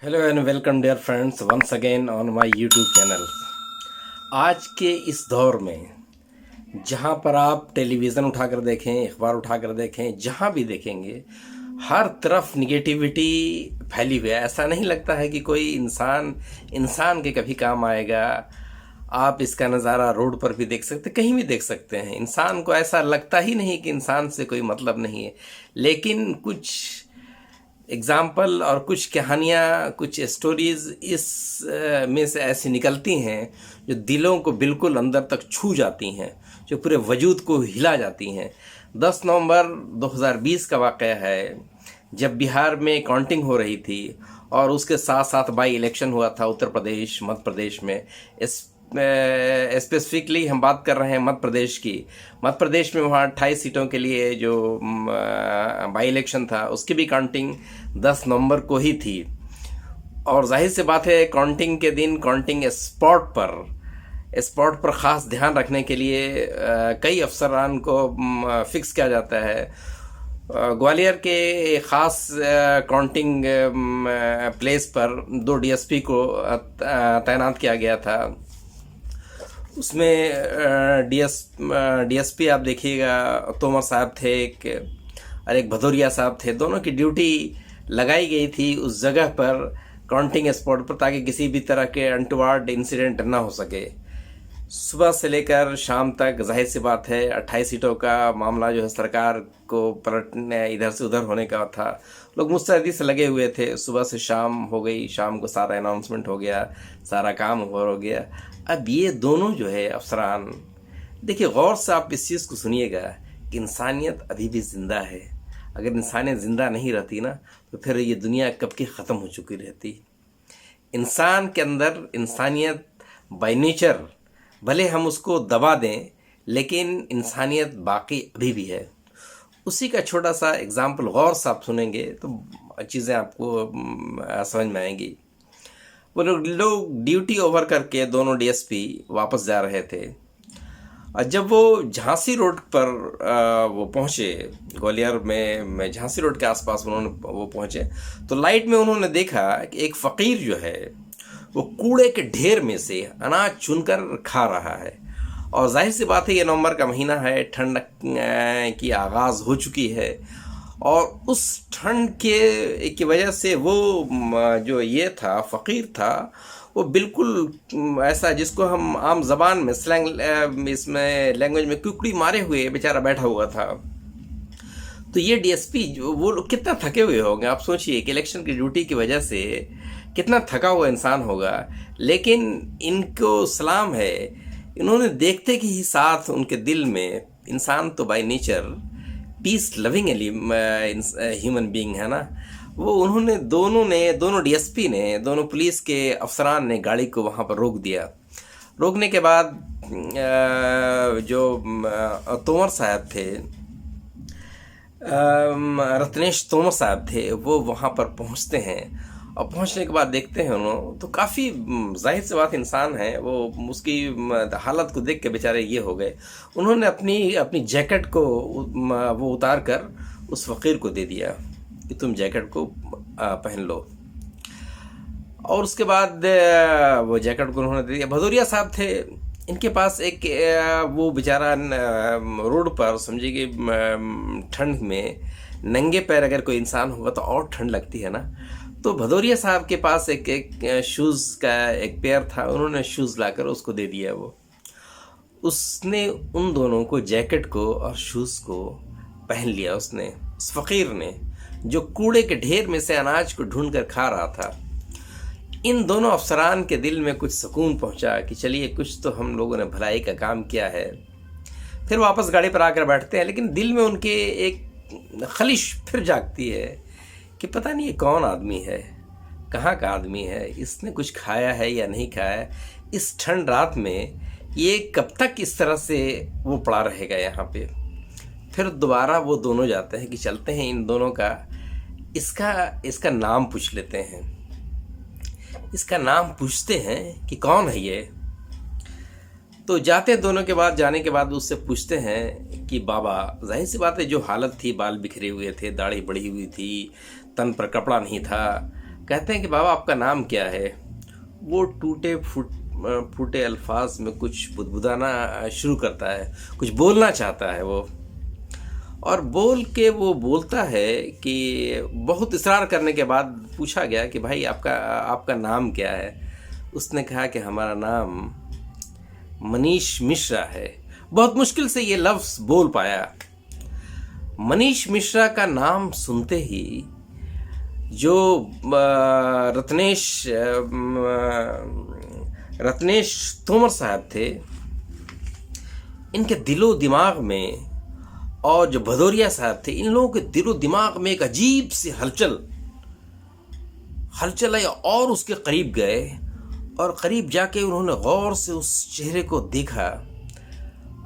Hello and welcome dear friends once again on my YouTube channel. आज के इस दौर में जहाँ पर आप टेलीविज़न उठाकर देखें, अखबार उठाकर देखें, जहाँ भी देखेंगे हर तरफ निगेटिविटी फैली हुई है। ऐसा नहीं लगता है कि कोई इंसान के कभी काम आएगा। आप इसका नज़ारा रोड पर भी देख सकते, कहीं भी देख सकते हैं। इंसान को ऐसा लगता ही नहीं कि इंसान से कोई मतलब नहीं है, लेकिन कुछ एग्ज़ाम्पल और कुछ कहानियाँ, कुछ स्टोरीज़ में से ऐसी निकलती हैं जो दिलों को बिल्कुल अंदर तक छू जाती हैं, जो पूरे वजूद को हिला जाती हैं। 10 नवंबर 2020 का वाक़या है, जब बिहार में काउंटिंग हो रही थी और उसके साथ साथ बाई इलेक्शन हुआ था उत्तर प्रदेश, मध्य प्रदेश में। स्पेसिफिकली हम बात कर रहे हैं मध्य प्रदेश की। मध्य प्रदेश में वहाँ 28 सीटों के लिए जो बाई इलेक्शन था, उसकी भी काउंटिंग 10 नवंबर को ही थी। और जाहिर सी बात है, काउंटिंग के दिन काउंटिंग स्पॉट पर ख़ास ध्यान रखने के लिए कई अफसरान को फिक्स किया जाता है। ग्वालियर के ख़ास काउंटिंग प्लेस पर 2 डीएसपी को तैनात किया गया था। उसमें डीएसपी आप देखिएगा, तोमर साहब थे और एक भदौरिया साहब थे। दोनों की ड्यूटी लगाई गई थी उस जगह पर, काउंटिंग स्पॉट पर, ताकि किसी भी तरह के अनटुवर्ड इंसिडेंट ना हो सके। सुबह से लेकर शाम तक जाहिर सी बात है 28 सीटों का मामला जो है सरकार को पलटने, इधर से उधर होने का था। लोग मुस्तैदी से लगे हुए थे। सुबह से शाम हो गई, शाम को सारा अनाउंसमेंट हो गया, सारा काम हो गया। अब ये दोनों जो है अफसरान, देखिए गौर से आप इस चीज़ को सुनिएगा कि इंसानियत अभी भी ज़िंदा है। अगर इंसानियत ज़िंदा नहीं रहती ना, तो फिर ये दुनिया कब की ख़त्म हो चुकी रहती। इंसान के अंदर इंसानियत बाय नेचर, भले हम उसको दबा दें, लेकिन इंसानियत बाकी अभी भी है। उसी का छोटा सा एग्जाम्पल गौर से आप सुनेंगे तो चीज़ें आपको समझ में आएंगी। वो लोग ड्यूटी ओवर करके दोनों डीएसपी वापस जा रहे थे, और जब वो झांसी रोड पर वो पहुँचे, ग्वालियर में झांसी रोड के आसपास वो पहुँचे, तो लाइट में उन्होंने देखा कि एक फ़कीर जो है वो कूड़े के ढेर में से अनाज चुनकर खा रहा है। और जाहिर सी बात है, ये नवंबर का महीना है, ठंड की आगाज़ हो चुकी है, और उस ठंड की वजह से वो जो ये था फ़कीर था, वो बिल्कुल ऐसा जिसको हम आम ज़बान में स्लैंग इसमें लैंग्वेज में कुकड़ी मारे हुए बेचारा बैठा हुआ था। तो ये डीएसपी वो लोग कितना थके हुए होंगे, आप सोचिए कि इलेक्शन की ड्यूटी की वजह से कितना थका हुआ इंसान होगा। लेकिन इनको सलाम है, इन्होंने देखते कि ही साथ उनके दिल में, इंसान तो by nature peace loving human being है ना, वो उन्होंने दोनों डीएसपी ने, दोनों पुलिस के अफसरान ने गाड़ी को वहाँ पर रोक दिया। रोकने के बाद जो तोमर साहब थे, रत्नेश तोमर साहब थे, वो वहाँ पर पहुँचते हैं। और पहुँचने के बाद देखते हैं उन्होंने, तो काफ़ी जाहिर सी बात, इंसान है वो, उसकी हालत को देख के बेचारे ये हो गए। उन्होंने अपनी जैकेट को वो उतार कर उस फ़कीर को दे दिया कि तुम जैकेट को पहन लो। और उसके बाद वो जैकेट को उन्होंने दे दिया। भदौरिया साहब थे, इनके पास एक वो बेचारा रोड पर, समझिए कि ठंड में नंगे पैर अगर कोई इंसान होगा तो और ठंड लगती है ना। तो भदौरिया साहब के पास एक शूज़ का एक पेयर था, उन्होंने शूज़ लाकर उसको दे दिया। उसने उन दोनों को, जैकेट को और शूज़ को पहन लिया उसने, उस फ़कीर ने, जो कूड़े के ढेर में से अनाज को ढूंढ कर खा रहा था। इन दोनों अफसरान के दिल में कुछ सुकून पहुंचा कि चलिए कुछ तो हम लोगों ने भलाई का काम किया है। फिर वापस गाड़ी पर आकर बैठते हैं, लेकिन दिल में उनके एक खलिश फिर जागती है कि पता नहीं ये कौन आदमी है, कहाँ का आदमी है, इसने कुछ खाया है या नहीं खाया, इस ठंड रात में ये कब तक इस तरह से वो पड़ा रहेगा यहाँ पे। फिर दोबारा वो दोनों जाते हैं कि चलते हैं इन दोनों का, इसका नाम पूछ लेते हैं। इसका नाम पूछते हैं कि कौन है ये। तो जाते हैं दोनों के बाद, जाने के बाद उससे पूछते हैं कि बाबा, जाहिर सी बात है जो हालत थी, बाल बिखरे हुए थे, दाढ़ी बढ़ी हुई थी, तन पर कपड़ा नहीं था, कहते हैं कि बाबा आपका नाम क्या है। वो फूटे अल्फाज में कुछ बुदबुदाना शुरू करता है, कुछ बोलना चाहता है वो, और बोल के वो बोलता है कि बहुत इस्रार करने के बाद पूछा गया कि भाई आपका आपका नाम क्या है। उसने कहा कि हमारा नाम मनीष मिश्रा है। बहुत मुश्किल से ये लफ्ज़ बोल पाया। मनीष मिश्रा का नाम सुनते ही जो रत्नेश तोमर साहब थे, इनके दिलो दिमाग में, और जो भदौरिया साहब थे, इन लोगों के दिलो दिमाग में एक अजीब सी हलचल आई और उसके करीब गए, और करीब जाके उन्होंने गौर से उस चेहरे को देखा,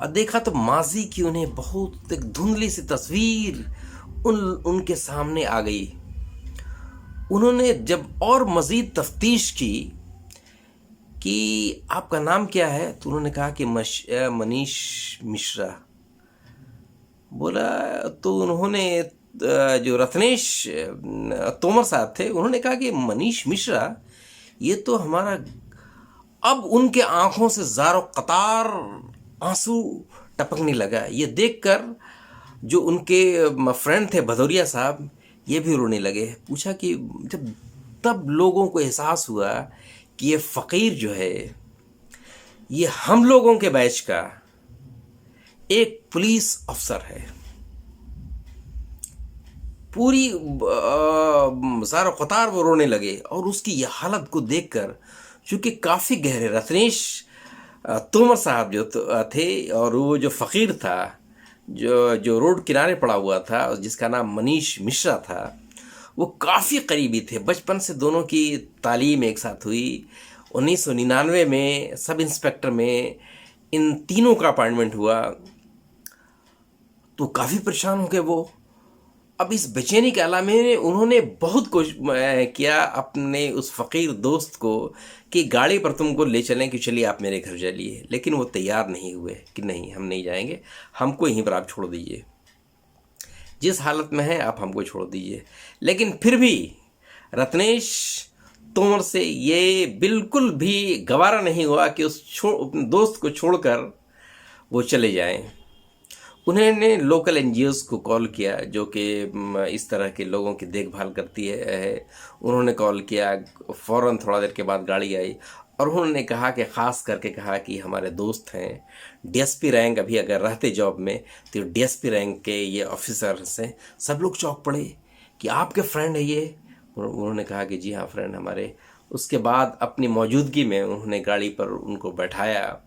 और देखा तो माजी की उन्हें बहुत एक धुंधली सी तस्वीर उनके सामने आ गई। उन्होंने जब और मज़ीद तफ्तीश की कि आपका नाम क्या है, तो उन्होंने कहा कि मनीष मिश्रा। बोला तो उन्होंने जो रत्नेश तोमर साहब थे, उन्होंने कहा कि मनीष मिश्रा, ये तो हमारा। अब उनके आंखों से ज़ारो कतार आंसू टपकने लगा। ये देखकर जो उनके फ्रेंड थे भदौरिया साहब, ये भी रोने लगे। पूछा कि तब लोगों को एहसास हुआ कि ये फ़कीर जो है, ये हम लोगों के बैच का एक पुलिस अफसर है। पूरी ज़ारो क़तार वो रोने लगे, और उसकी यह हालत को देखकर, चूँकि काफ़ी गहरे रत्नेश तोमर साहब जो थे, और वो जो फ़कीर था जो रोड किनारे पड़ा हुआ था, जिसका नाम मनीष मिश्रा था, वो काफ़ी करीबी थे। बचपन से दोनों की तालीम एक साथ हुई। 1999 में सब इंस्पेक्टर में इन तीनों का अपॉइंटमेंट हुआ, तो काफ़ी परेशान हो गए वो। अब इस बेचैनी के अलावा उन्होंने बहुत कोशिश किया अपने उस फ़कीर दोस्त को कि गाड़ी पर तुमको ले चलें, कि चलिए आप मेरे घर चलिए, लेकिन वो तैयार नहीं हुए कि नहीं, हम नहीं जाएंगे, हमको यहीं पर आप छोड़ दीजिए, जिस हालत में है आप हमको छोड़ दीजिए। लेकिन फिर भी रत्नेश तोमर से ये बिल्कुल भी गवारा नहीं हुआ कि उस दोस्त को छोड़कर वो चले जाएं। उन्होंने लोकल एनजीओज को कॉल किया जो कि इस तरह के लोगों की देखभाल करती है। उन्होंने कॉल किया, फ़ौरन थोड़ा देर के बाद गाड़ी आई, और उन्होंने कहा कि ख़ास करके कहा कि हमारे दोस्त हैं डीएसपी रैंक, अभी अगर रहते जॉब में तो डीएसपी रैंक के ये ऑफिसर्स हैं। सब लोग चौंक पड़े कि आपके फ्रेंड है ये। उन्होंने कहा कि जी हाँ, फ्रेंड हमारे। उसके बाद अपनी मौजूदगी में उन्होंने गाड़ी पर उनको बैठाया,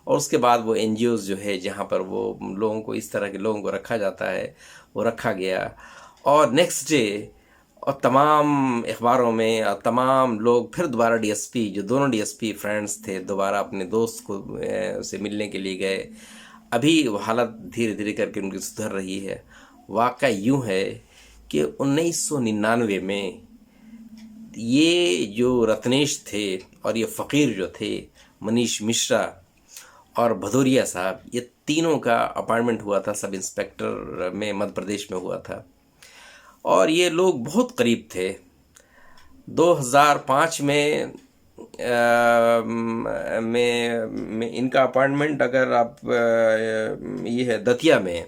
और उसके बाद वो एनजीओज जो है जहाँ पर वो लोगों को, इस तरह के लोगों को रखा जाता है, वो रखा गया। और नेक्स्ट डे और तमाम अखबारों में और तमाम लोग फिर दोबारा डीएसपी, जो दोनों डीएसपी फ्रेंड्स थे, दोबारा अपने दोस्त को से मिलने के लिए गए। अभी वो हालत धीरे धीरे करके उनकी सुधर रही है। वाक़या यूँ है कि 1999 में ये जो रत्नेश थे और ये फ़कीर जो थे मनीष मिश्रा और भदौरिया साहब, ये तीनों का अपॉइंटमेंट हुआ था सब इंस्पेक्टर में, मध्य प्रदेश में हुआ था, और ये लोग बहुत करीब थे। 2005 में इनका अपॉइंटमेंट, अगर आप ये है दतिया में,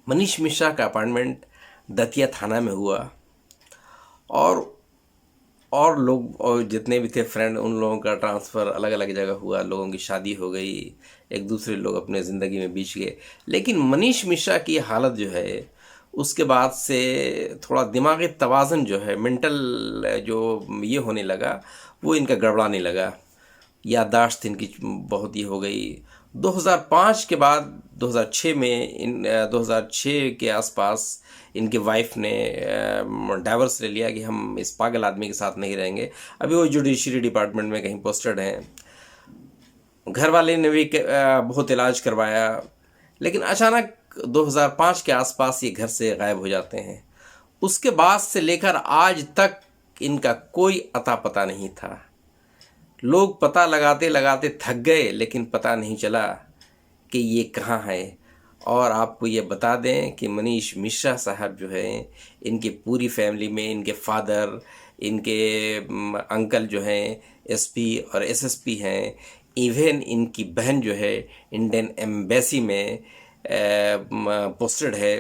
मनीष मिश्रा का अपॉइंटमेंट दतिया थाना में हुआ, और लोग और जितने भी थे फ्रेंड, उन लोगों का ट्रांसफ़र अलग अलग जगह हुआ, लोगों की शादी हो गई, एक दूसरे लोग अपने ज़िंदगी में बीच गए। लेकिन मनीष मिश्रा की हालत जो है, उसके बाद से थोड़ा दिमागी तवाज़ुन जो है, मेंटल जो ये होने लगा, वो इनका गड़बड़ाने लगा। याददाश्त इनकी बहुत ही हो गई। 2005 के बाद 2006 में 2006 के आसपास इनकी वाइफ ने डाइवर्स ले लिया कि हम इस पागल आदमी के साथ नहीं रहेंगे। अभी वो जुडिशरी डिपार्टमेंट में कहीं पोस्टेड हैं। घर वाले ने भी बहुत इलाज करवाया, लेकिन अचानक 2005 के आसपास ये घर से गायब हो जाते हैं। उसके बाद से लेकर आज तक इनका कोई अता पता नहीं था। लोग पता लगाते लगाते थक गए, लेकिन पता नहीं चला कि ये कहाँ है। और आपको ये बता दें कि मनीष मिश्रा साहब जो हैं, इनकी पूरी फैमिली में इनके फादर, इनके अंकल जो हैं एसपी और एसएसपी हैं, इवन इनकी बहन जो है इंडियन एम्बेसी में पोस्टेड है।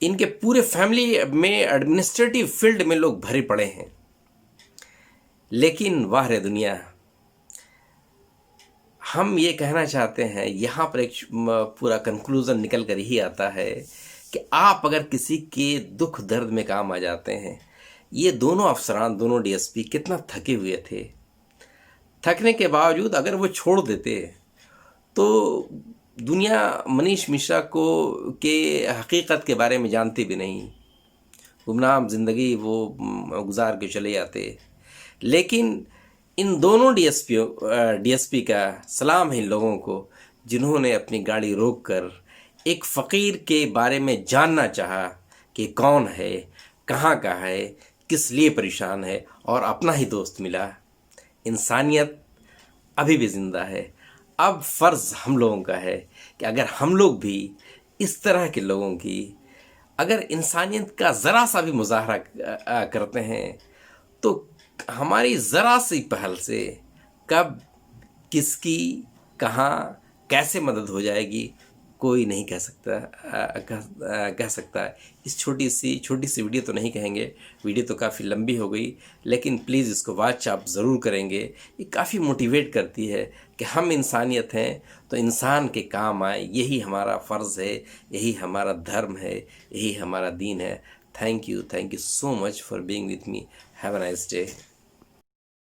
इनके पूरे फैमिली में एडमिनिस्ट्रेटिव फील्ड में लोग भरे पड़े हैं। लेकिन वाह रे दुनिया, हम ये कहना चाहते हैं, यहाँ पर एक पूरा कंक्लूजन निकल कर ही आता है कि आप अगर किसी के दुख दर्द में काम आ जाते हैं, ये दोनों अफसरान, दोनों डीएसपी कितना थके हुए थे, थकने के बावजूद अगर वो छोड़ देते तो दुनिया मनीष मिश्रा को के हकीकत के बारे में जानती भी नहीं, गुमनाम ज़िंदगी वो गुजार के चले जाते। लेकिन इन दोनों डीएसपी का सलाम है इन लोगों को जिन्होंने अपनी गाड़ी रोककर एक फ़कीर के बारे में जानना चाहा कि कौन है, कहाँ का है, किस लिए परेशान है, और अपना ही दोस्त मिला। इंसानियत अभी भी ज़िंदा है। अब फ़र्ज़ हम लोगों का है कि अगर हम लोग भी इस तरह के लोगों की अगर इंसानियत का ज़रा सा भी मुजाहरा करते हैं तो हमारी ज़रा सी पहल से कब किसकी कहाँ कैसे मदद हो जाएगी कोई नहीं कह सकता है। इस छोटी सी वीडियो तो नहीं कहेंगे, वीडियो तो काफ़ी लंबी हो गई, लेकिन प्लीज़ इसको वॉच आप ज़रूर करेंगे। ये काफ़ी मोटिवेट करती है कि हम इंसानियत हैं तो इंसान के काम आए, यही हमारा फ़र्ज़ है, यही हमारा धर्म है, यही हमारा दीन है। Thank you so much for being with me. Have a nice day.